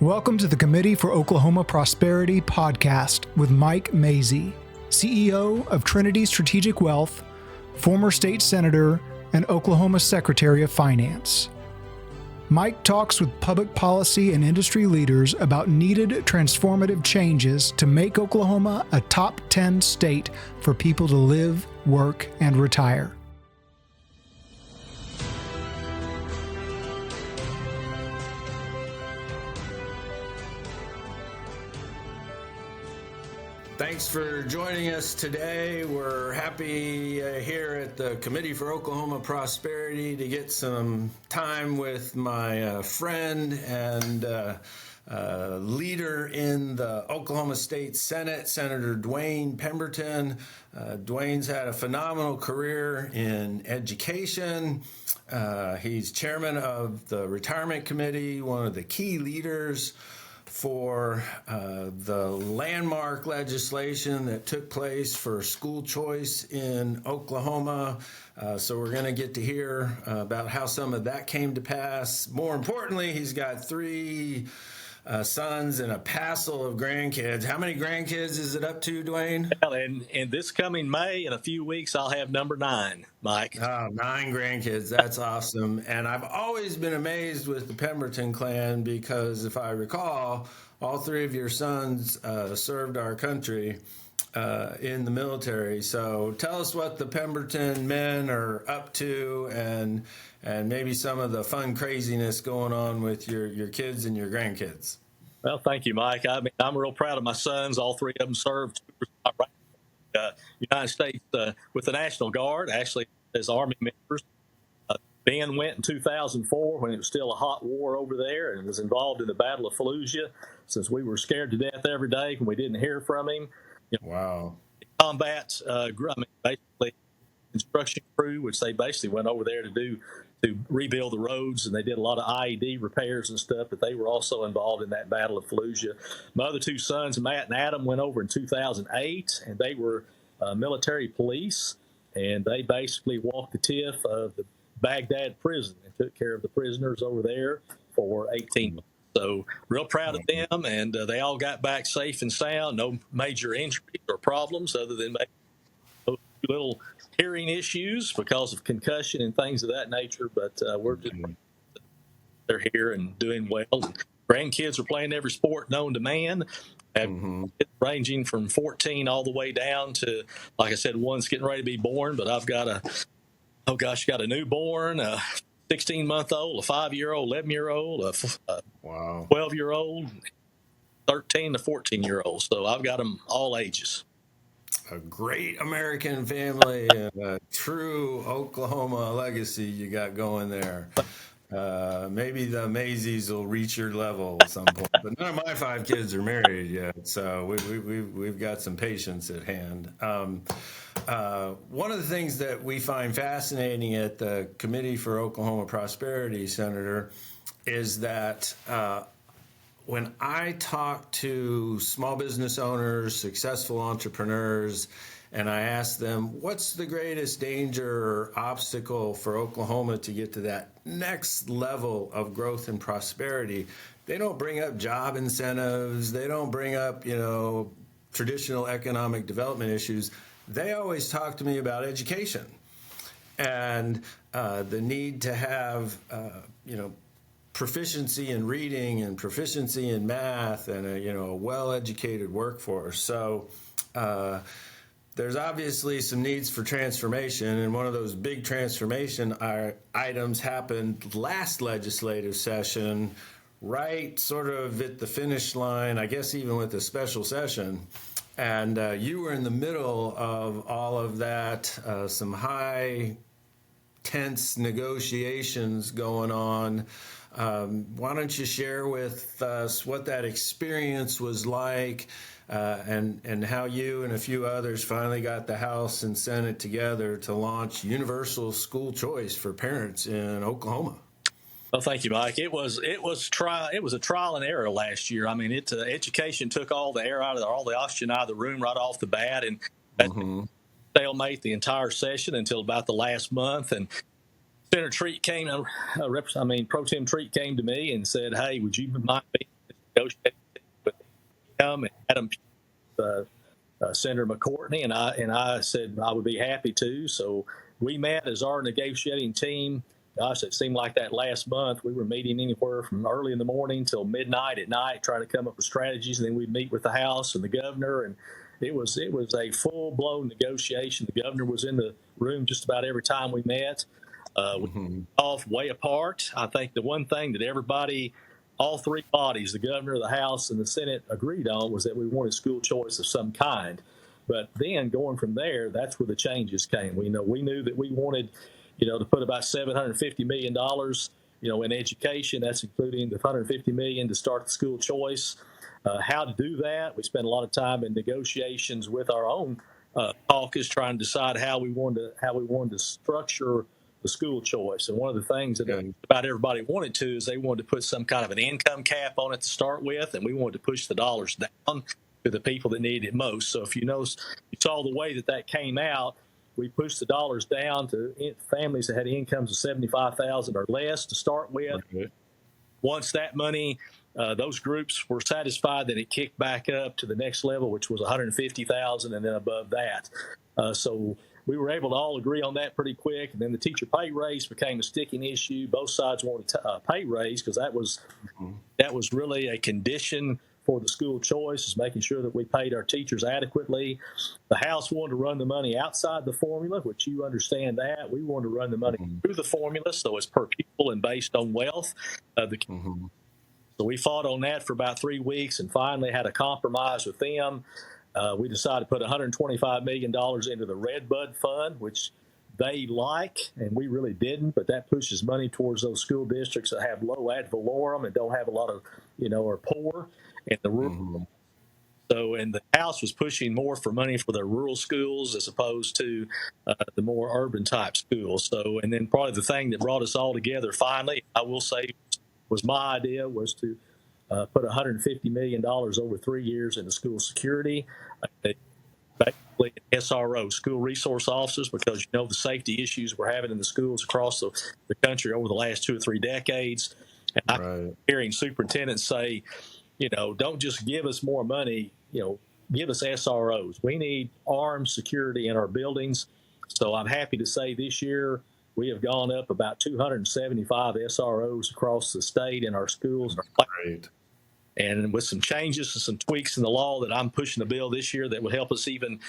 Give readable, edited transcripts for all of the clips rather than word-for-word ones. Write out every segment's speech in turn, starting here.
Welcome to the Committee for Oklahoma Prosperity podcast with Mike Mazzei, CEO of Trinity Strategic Wealth, former state senator, and Oklahoma Secretary of Finance. Mike talks with public policy and industry leaders about needed transformative changes to make Oklahoma a top 10 state for people to live, work, and retire. Thanks for joining us today. We're happy here at the Committee for Oklahoma Prosperity to get some time with my friend and leader in the Oklahoma State Senate, Senator Dwayne Pemberton. Dwayne's had a phenomenal career in education. He's chairman of the Retirement Committee, one of the key leaders for the landmark legislation that took place for school choice in Oklahoma. So we're going to get to hear about how some of that came to pass. More importantly, he's got three sons and a passel of grandkids. How many grandkids is it up to, Dwayne? Well, and this coming May, in a few weeks, I'll have number 9, Mike. Oh, 9 grandkids. That's awesome. And I've always been amazed with the Pemberton clan because if I recall, all 3 of your sons served our country in the military. So tell us what the Pemberton men are up to and maybe some of the fun craziness going on with your kids and your grandkids. Well, thank you, Mike. I mean, I'm real proud of my sons. All 3 of them served United States with the National Guard, actually as Army members. Ben went in 2004 when it was still a hot war over there and was involved in the Battle of Fallujah since we were scared to death every day when we didn't hear from him. Wow. Combat, basically construction crew, which they basically went over there to rebuild the roads, and they did a lot of IED repairs and stuff, but they were also involved in that Battle of Fallujah. My other 2 sons, Matt and Adam, went over in 2008, and they were military police, and they basically walked the tiff of the Baghdad prison and took care of the prisoners over there for 18 months. So real proud of them, and they all got back safe and sound, no major injuries or problems other than maybe those little hearing issues because of concussion and things of that nature, but they're here and doing well. And grandkids are playing every sport known to man, ranging from 14 all the way down to, like I said, one's getting ready to be born, but I've got a newborn, a 16-month-old, a 5-year-old, 11-year-old, a 12-year-old, 13 to 14-year-old. So I've got them all ages. A great American family and a true Oklahoma legacy you got going there. Maybe the Mazzeis will reach your level at some point, but none of my 5 kids are married yet, so we've got some patience at hand. One of the things that we find fascinating at the Committee for Oklahoma Prosperity, Senator, is that when I talk to small business owners, successful entrepreneurs, and I ask them, what's the greatest danger or obstacle for Oklahoma to get to that next level of growth and prosperity, they don't bring up job incentives. They don't bring up, traditional economic development issues. They always talk to me about education and the need to have, proficiency in reading and proficiency in math and a well-educated workforce. So there's obviously some needs for transformation, and one of those big transformation items happened last legislative session, right sort of at the finish line, I guess even with a special session. And you were in the middle of all of that, some high tense negotiations going on. Why don't you share with us what that experience was like and how you and a few others finally got the House and Senate together to launch universal school choice for parents in Oklahoma? Well, thank you, Mike. It was a trial and error last year. I mean, education took all the air out of all the oxygen out of the room right off the bat, and stalemate the entire session until about the last month. And Senator Treat Pro Tem Treat came to me and said, "Hey, would you mind being negotiating with him and Adam, Senator McCourtney, and I said I would be happy to. So we met as our negotiating team. Gosh, it seemed like that last month. We were meeting anywhere from early in the morning till midnight at night, trying to come up with strategies. And then we'd meet with the House and the governor, and it was a full blown negotiation. The governor was in the room just about every time we met. We off way apart. I think the one thing that everybody, all three bodies, the governor, the House, and the Senate, agreed on was that we wanted school choice of some kind. But then going from there, that's where the changes came. We knew that we wanted, to put about $750 million, in education. That's including the $150 million to start the school choice. How to do that? We spent a lot of time in negotiations with our own caucus, trying to decide how we wanted to structure the school choice. And one of the things that about everybody wanted to is they wanted to put some kind of an income cap on it to start with, and we wanted to push the dollars down to the people that needed it most. So if you saw the way that came out, we pushed the dollars down to families that had incomes of $75,000 or less to start with. Okay. Once that money, those groups were satisfied, then it kicked back up to the next level, which was $150,000, and then above that. So we were able to all agree on that pretty quick. And then the teacher pay raise became a sticking issue. Both sides wanted a pay raise because that was really a condition for the school choice, is making sure that we paid our teachers adequately. The House wanted to run the money outside the formula, which you understand that. We wanted to run the money through the formula, so it's per pupil and based on wealth. So we fought on that for about 3 weeks and finally had a compromise with them. We decided to put $125 million into the Red Bud Fund, which they like, and we really didn't, but that pushes money towards those school districts that have low ad valorem and don't have a lot of, are poor. And the rural, and the House was pushing more for money for the rural schools as opposed to the more urban type schools. So, and then probably the thing that brought us all together finally, I will say, was my idea was to put $150 million over 3 years into school security, basically SRO, school resource officers, because the safety issues we're having in the schools across the country over the last 2 or 3 decades. And I'm hearing superintendents say, don't just give us more money, give us SROs. We need armed security in our buildings. So I'm happy to say this year we have gone up about 275 SROs across the state in our schools. Great. And with some changes and some tweaks in the law that I'm pushing the bill this year that will help us even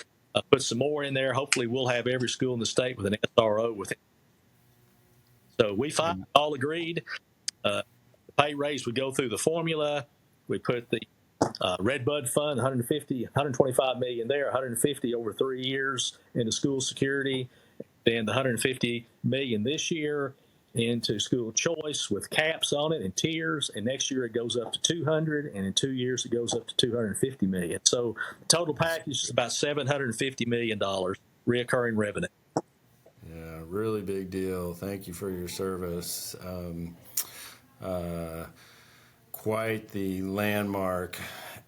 put some more in there. Hopefully we'll have every school in the state with an SRO with it. So we finally all agreed. The pay raise would go through the formula. We put the Red Bud Fund, $125 million there, $150 over 3 years into school security, then the $150 million this year into school choice with caps on it and tiers, and next year it goes up to $200, and in 2 years it goes up to $250 million. So the total package is about $750 million reoccurring revenue. Yeah, really big deal. Thank you for your service. Quite the landmark.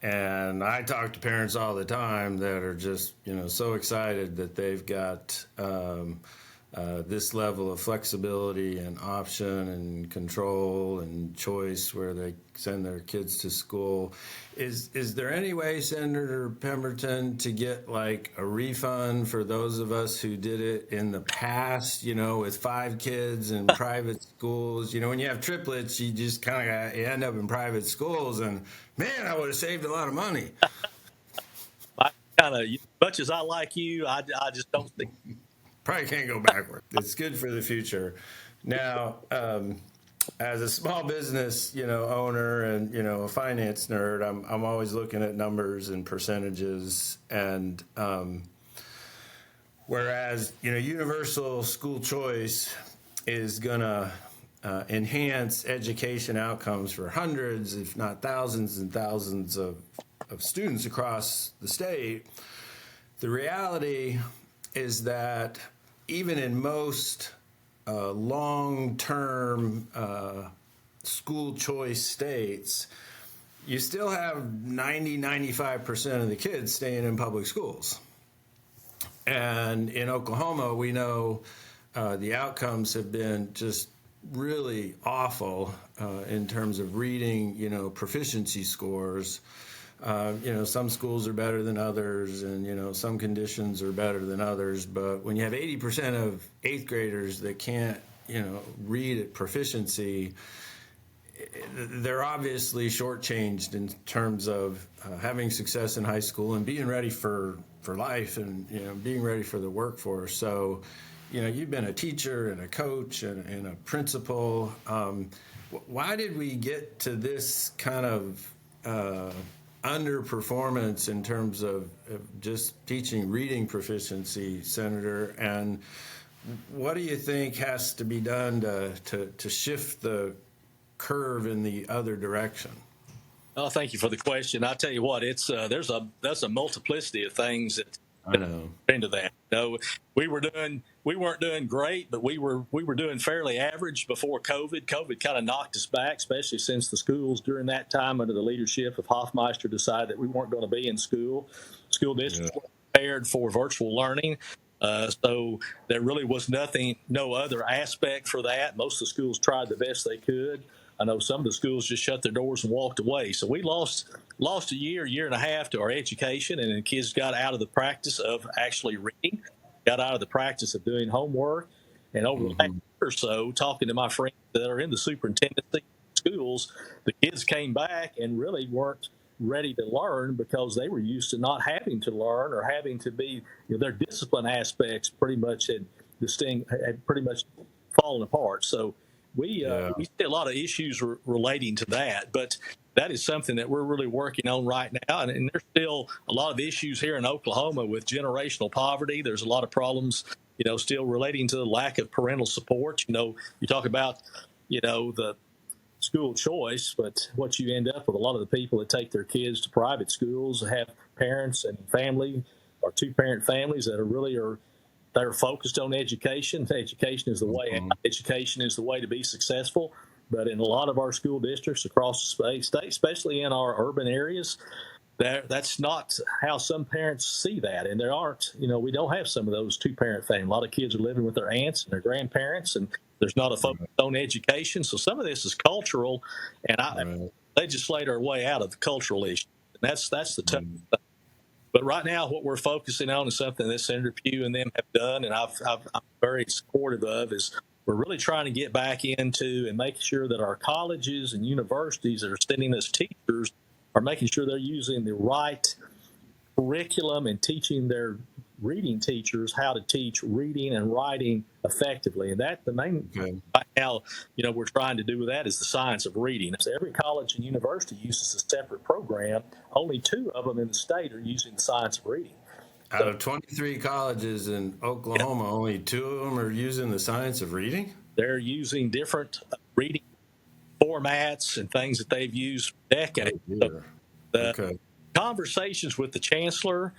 And I talk to parents all the time that are just, so excited that they've got this level of flexibility and option and control and choice where they send their kids to school. Is there any way, Senator Pemberton, to get like a refund for those of us who did it in the past, with 5 kids in private schools? When you have triplets, you just kind of end up in private schools, and man, I would have saved a lot of money. As much as I like you, I just don't think. Probably can't go backward. It's good for the future. Now, as a small business, owner and, a finance nerd, I'm always looking at numbers and percentages. And whereas, universal school choice is going to enhance education outcomes for hundreds, if not thousands and thousands of students across the state, the reality is that even in most long-term school choice states, you still have 95% of the kids staying in public schools. And in Oklahoma, we know the outcomes have been just really awful in terms of reading, proficiency scores. Some schools are better than others, and some conditions are better than others. But when you have 80% of eighth graders that can't, read at proficiency, they're obviously shortchanged in terms of having success in high school and being ready for life, and being ready for the workforce. So, you've been a teacher and a coach and a principal. Why did we get to this kind of underperformance in terms of just teaching reading proficiency, Senator? And what do you think has to be done to shift the curve in the other direction? Oh, thank you for the question. I tell you what, it's there's a multiplicity of things that I know. into that. We weren't doing great, but we were doing fairly average before COVID. COVID kind of knocked us back, especially since the schools during that time under the leadership of Hoffmeister decided that we weren't going to be in school. School districts were prepared for virtual learning. So there really was no other aspect for that. Most of the schools tried the best they could. I know some of the schools just shut their doors and walked away. So we lost a year and a half to our education, and the kids got out of the practice of actually reading, got out of the practice of doing homework. And over the last year or so, talking to my friends that are in the superintendency schools, the kids came back and really weren't ready to learn because they were used to not having to learn or having to be, their discipline aspects pretty much had pretty much fallen apart. So we see a lot of issues relating to that, but that is something that we're really working on right now. And there's still a lot of issues here in Oklahoma with generational poverty. There's a lot of problems, still relating to the lack of parental support. You talk about, the school choice, but what you end up with, a lot of the people that take their kids to private schools have parents and family or two-parent families that are focused on education. Education is the way. Education is the way to be successful. But in a lot of our school districts across the state, especially in our urban areas, that's not how some parents see that. And there aren't, we don't have some of those two-parent families. A lot of kids are living with their aunts and their grandparents, and there's not a focus on education. So some of this is cultural, and I legislate our way out of the cultural issue. And that's the tough thing. But right now, what we're focusing on is something that Senator Pugh and them have done, and I'm very supportive of, is we're really trying to get back into and make sure that our colleges and universities that are sending us teachers are making sure they're using the right curriculum and teaching their reading teachers how to teach reading and writing effectively. And that's the main right now, we're trying to do with that is the science of reading. So every college and university uses a separate program. Only 2 of them in the state are using the science of reading. Out of 23 colleges in Oklahoma, only 2 of them are using the science of reading? They're using different reading formats and things that they've used for decades. So the conversations with the chancellor,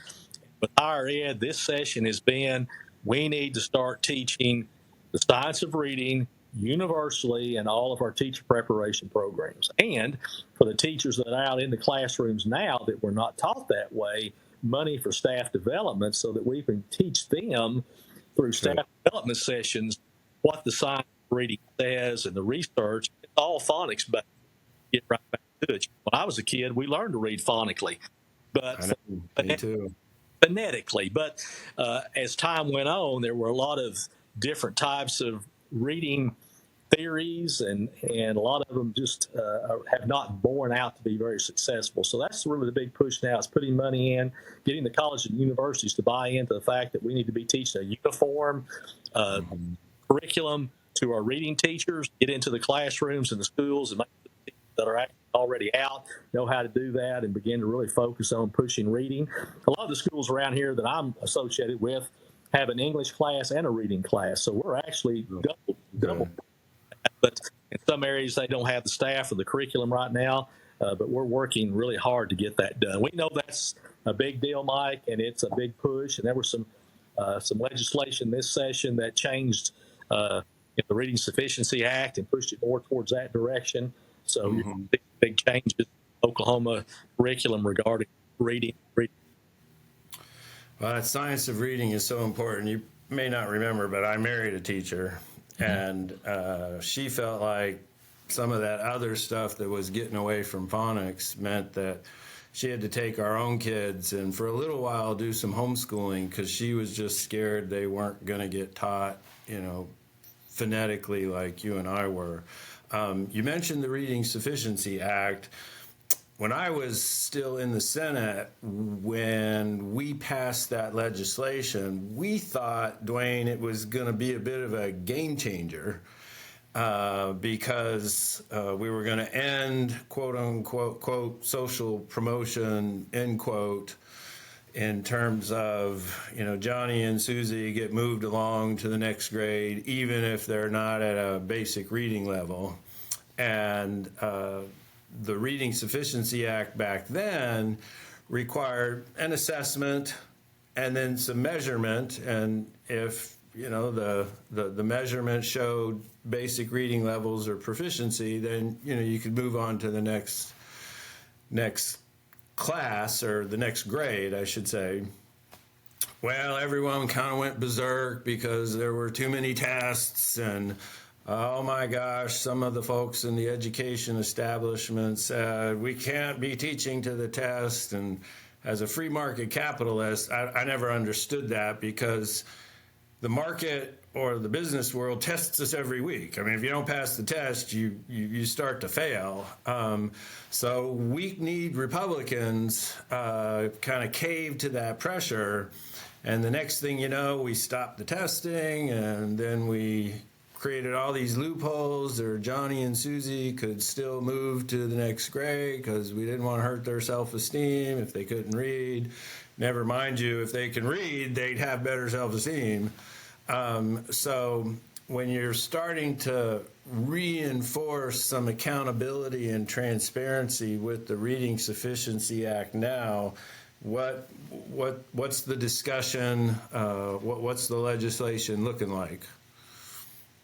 with higher ed this session has been, we need to start teaching the science of reading universally in all of our teacher preparation programs. And for the teachers that are out in the classrooms now that were not taught that way, money for staff development so that we can teach them through staff development sessions what the science of reading says and the research. It's all phonics based. Get right back to it. When I was a kid, we learned to read phonically, but me too. Phonetically. But as time went on, there were a lot of different types of reading theories, and a lot of them just have not borne out to be very successful. So that's really the big push now, is putting money in, getting the colleges and universities to buy into the fact that we need to be teaching a uniform curriculum to our reading teachers, get into the classrooms and the schools and make the teachers that are already out know how to do that and begin to really focus on pushing reading. A lot of the schools around here that I'm associated with have an English class and a reading class, so we're actually double. But in some areas, they don't have the staff or the curriculum right now, but we're working really hard to get that done. We know that's a big deal, Mike, and it's a big push. And there was some legislation this session that changed the Reading Sufficiency Act and pushed it more towards that direction. So big changes in Oklahoma curriculum regarding reading. Well, that science of reading is so important. You may not remember, but I married a teacher. And she felt like some of that other stuff that was getting away from phonics meant that she had to take our own kids and for a little while do some homeschooling because she was just scared they weren't going to get taught, phonetically like you and I were. You mentioned the Reading Sufficiency Act. When I was still in the Senate, when we passed that legislation, we thought, Dwayne, it was going to be a bit of a game changer because we were going to end, quote unquote, quote, social promotion, end quote, in terms of, Johnny and Susie get moved along to the next grade, even if they're not at a basic reading level. And the Reading Sufficiency Act back then required an assessment and then some measurement. And if, the measurement showed basic reading levels or proficiency, then, you could move on to the next class or the next grade, I should say. Well, everyone kind of went berserk because there were too many tests and oh my gosh, some of the folks in the education establishment said, we can't be teaching to the test. And as a free market capitalist, I never understood that because the market or the business world tests us every week. I mean, if you don't pass the test, you start to fail. So weak-kneed Republicans kind of caved to that pressure. And the next thing you know, we stopped the testing, and then we created all these loopholes, or Johnny and Susie could still move to the next grade because we didn't want to hurt their self-esteem if they couldn't read. Never mind you, if they can read, they'd have better self-esteem. So when you're starting to reinforce some accountability and transparency with the Reading Sufficiency Act now, what's the discussion? What's the legislation looking like?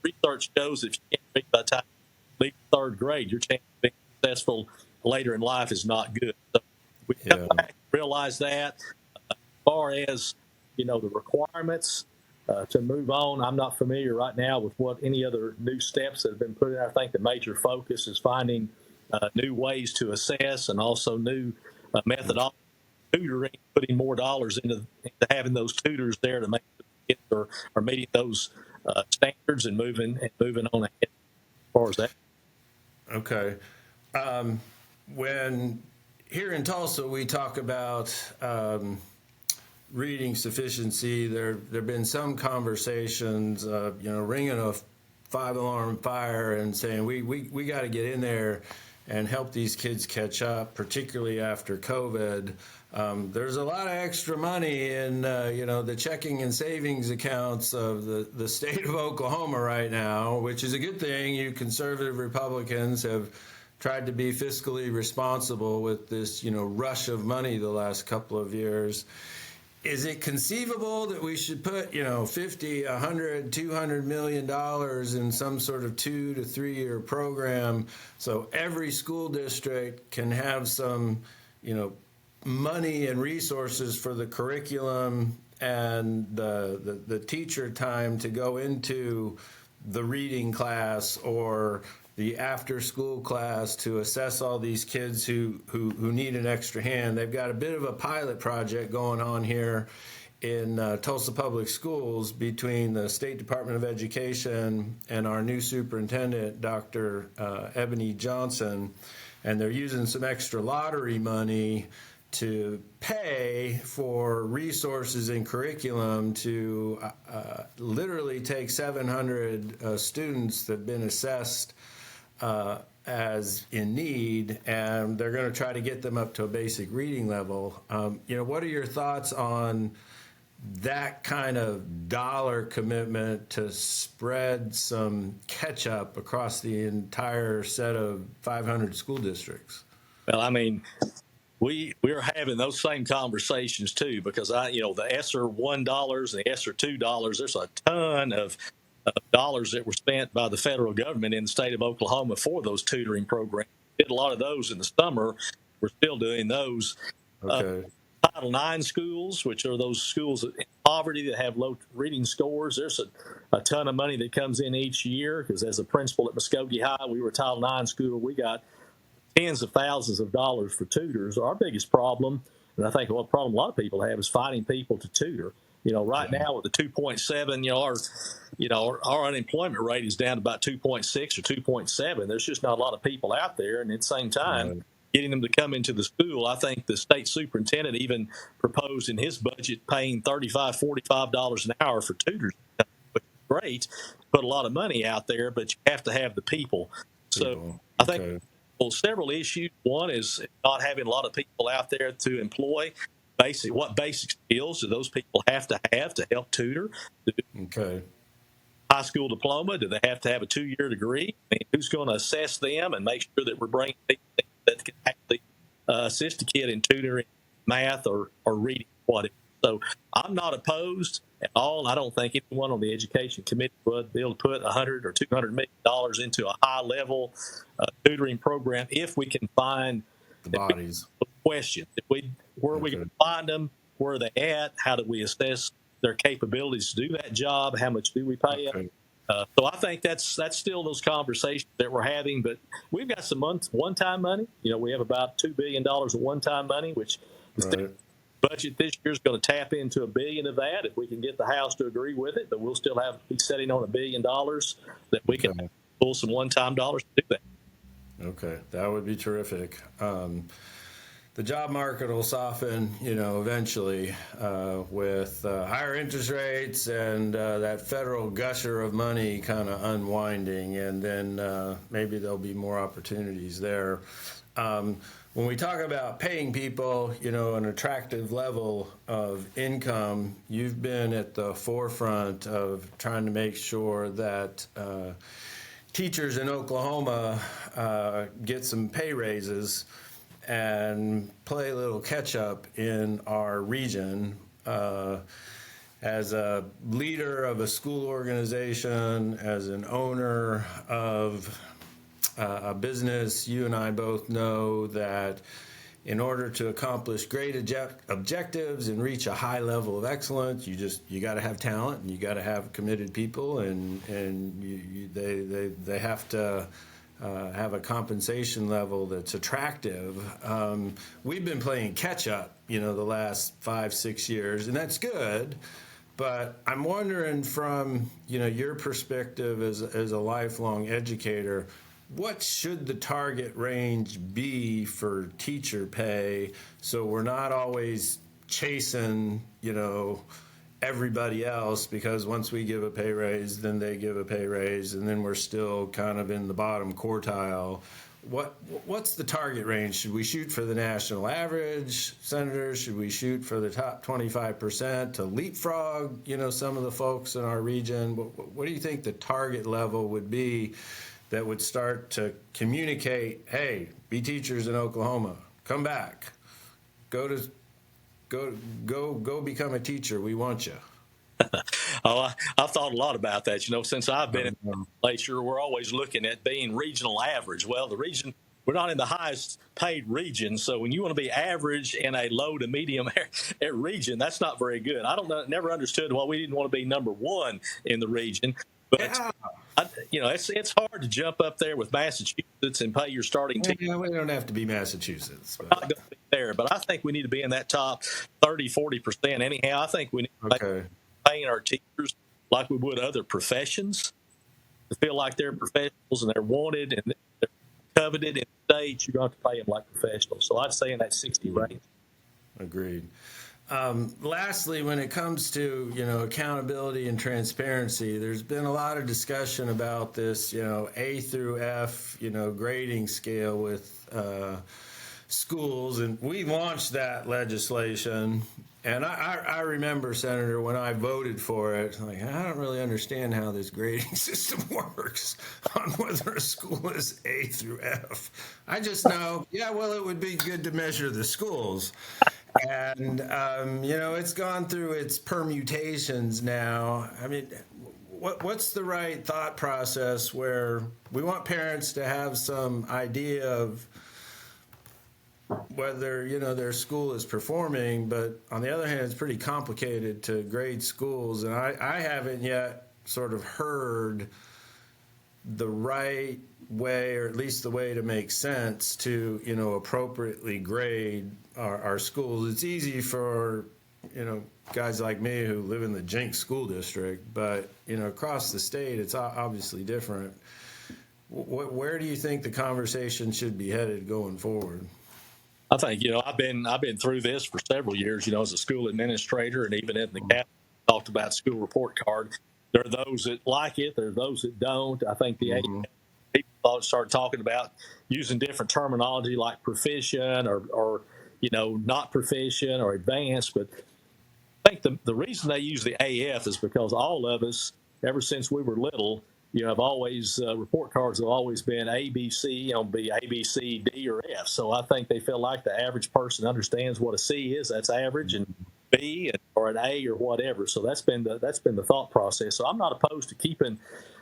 Research shows if you can't read by the time you leave third grade, your chance of being successful later in life is not good. So we come back and realize that. As far as the requirements to move on, I'm not familiar right now with what any other new steps that have been put in. I think the major focus is finding new ways to assess and also new methodology, tutoring, putting more dollars into having those tutors there to make sure kids are meeting those standards and moving on ahead as far as that. Okay. When here in Tulsa we talk about reading sufficiency, there have been some conversations, ringing a 5-alarm fire and saying we got to get in there and help these kids catch up, particularly after COVID. There's a lot of extra money in, the checking and savings accounts of the state of Oklahoma right now, which is a good thing. You conservative Republicans have tried to be fiscally responsible with this, rush of money the last couple of years. Is it conceivable that we should put, 50, 100, $200 million in some sort of 2 to 3 year program so every school district can have some, money and resources for the curriculum and the teacher time to go into the reading class or the after-school class to assess all these kids who need an extra hand? They've got a bit of a pilot project going on here in Tulsa Public Schools between the State Department of Education and our new superintendent, Dr. Ebony Johnson, and they're using some extra lottery money to pay for resources and curriculum to literally take 700 students that have been assessed as in need, and they're going to try to get them up to a basic reading level. What are your thoughts on that kind of dollar commitment to spread some catch up across the entire set of 500 school districts? Well, I mean, we're having those same conversations too, because the ESSER $1 and the ESSER $2, there's a ton of dollars that were spent by the federal government in the state of Oklahoma for those tutoring programs. Did a lot of those in the summer. We're still doing those. Okay. Title IX schools, which are those schools in poverty, that have low reading scores. There's a ton of money that comes in each year because as a principal at Muskogee High, we were a Title IX school. We got tens of thousands of dollars for tutors. Our biggest problem, and I think what problem a lot of people have, is finding people to tutor. Right now with the 2.7, our unemployment rate is down to about 2.6 or 2.7. There's just not a lot of people out there, and at the same time, getting them to come into the school. I think the state superintendent even proposed in his budget paying $35, $45 an hour for tutors, which is great. Put a lot of money out there, but you have to have the people. So I think several issues. One is not having a lot of people out there to employ. What basic skills do those people have to help tutor? Okay. High school diploma? Do they have to have a 2-year degree? Who's going to assess them and make sure that we're bringing people that can actually assist a kid in tutoring, math, or reading, whatever? So I'm not opposed at all. I don't think anyone on the education committee would be able to put $100 or $200 million into a high-level tutoring program if we can find the bodies. Questions: where are we going to find them? Where are they at? How do we assess their capabilities to do that job? How much do we pay them? So I think that's still those conversations that we're having. But we've got some one-time money. We have about $2 billion of one-time money, which the budget this year is going to tap into $1 billion of that if we can get the House to agree with it. But we'll still be sitting on $1 billion that we can pull some one-time dollars to do that. Okay, that would be terrific. The job market will soften, eventually with higher interest rates and that federal gusher of money kind of unwinding, and then maybe there'll be more opportunities there. When we talk about paying people, an attractive level of income, you've been at the forefront of trying to make sure that teachers in Oklahoma get some pay raises and play a little catch up in our region. As a leader of a school organization, as an owner of a business, you and I both know that in order to accomplish great objectives and reach a high level of excellence, you got to have talent, and you got to have committed people, and they have to have a compensation level that's attractive. We've been playing catch up, the last 5-6 years, and that's good. But I'm wondering from, your perspective as a lifelong educator, what should the target range be for teacher pay so we're not always chasing, everybody else, because once we give a pay raise, then they give a pay raise, and then we're still kind of in the bottom quartile. What's the target range? Should we shoot for the national average, Senator? Should we shoot for the top 25% to leapfrog, some of the folks in our region? What do you think the target level would be that would start to communicate, hey, be teachers in Oklahoma, come back, go become a teacher, we want you? I've thought a lot about that. Since I've been in the legislature, we're always looking at being regional average. Well, the region, we're not in the highest paid region, so when you want to be average in a low to medium region, that's not very good. Never understood why we didn't want to be number one in the region, but it's hard to jump up there with Massachusetts and pay your starting team. Yeah, we don't have to be Massachusetts. But. Not going to be there, but I think we need to be in that top 30-40%. Anyhow, I think we need to be paying our teachers like we would other professions, to feel like they're professionals and they're wanted and they're coveted in the state. You're going to have to pay them like professionals. So I'd say in that 60 range. Agreed. Lastly, when it comes to, accountability and transparency, there's been a lot of discussion about this, A through F, grading scale with schools, and we launched that legislation. And I remember, Senator, when I voted for it, I don't really understand how this grading system works on whether a school is A through F. I just know, it would be good to measure the schools. And, it's gone through its permutations now. I mean, what's the right thought process where we want parents to have some idea of whether, their school is performing, but on the other hand, it's pretty complicated to grade schools. And I haven't yet sort of heard the right way, or at least the way to make sense to, appropriately grade our schools. It's easy for, guys like me who live in the Jenks school district, but, across the state, it's obviously different. Where do you think the conversation should be headed going forward? I think, I've been through this for several years, as a school administrator, and even in the cabinet, talked about school report card. There are those that like it. There are those that don't. I think the people start talking about using different terminology like proficient or not proficient or advanced. But I think the reason they use the AF is because all of us, ever since we were little, have always, report cards have always been A, B, C, be A, B, C, D, or F. So I think they feel like the average person understands what a C is. That's average, and B or an A or whatever. So that's been the thought process. So I'm not opposed to keeping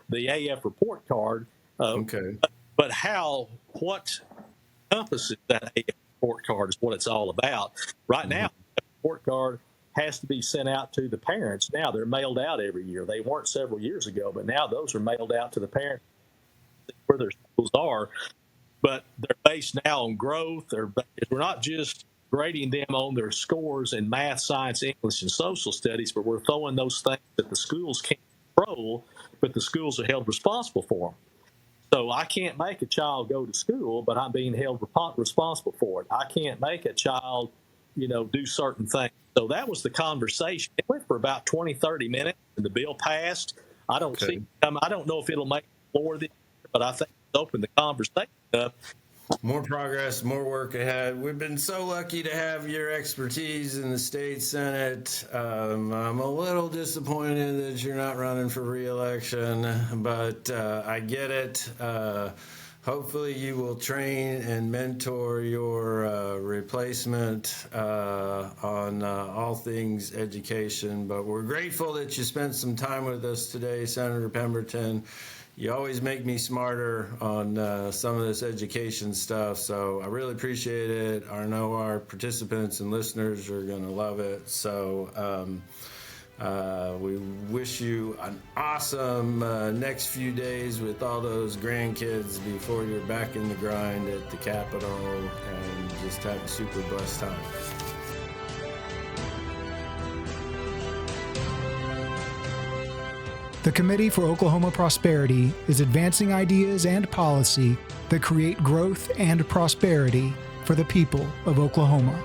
the AF report card. Okay. But what encompasses that AF report card is what it's all about. Right now, the report card has to be sent out to the parents. Now they're mailed out every year. They weren't several years ago, but now those are mailed out to the parents where their schools are. But they're based now on growth. We're not just grading them on their scores in math, science, English, and social studies, but we're throwing those things that the schools can't control, but the schools are held responsible for them. So I can't make a child go to school, but I'm being held responsible for it. I can't make a child, do certain things. So that was the conversation. It went for about 20, 30 minutes, and the bill passed. I don't know if it'll make the floor this year, but I think it's opened the conversation up. More progress, more work ahead. We've been so lucky to have your expertise in the state Senate. I'm a little disappointed that you're not running for re-election, but I get it. Hopefully you will train and mentor your replacement on all things education. But we're grateful that you spent some time with us today, Senator Pemberton. You always make me smarter on some of this education stuff, so I really appreciate it. I know our participants and listeners are going to love it. So we wish you an awesome next few days with all those grandkids before you're back in the grind at the Capitol, and just have a super blessed time. The Committee for Oklahoma Prosperity is advancing ideas and policy that create growth and prosperity for the people of Oklahoma.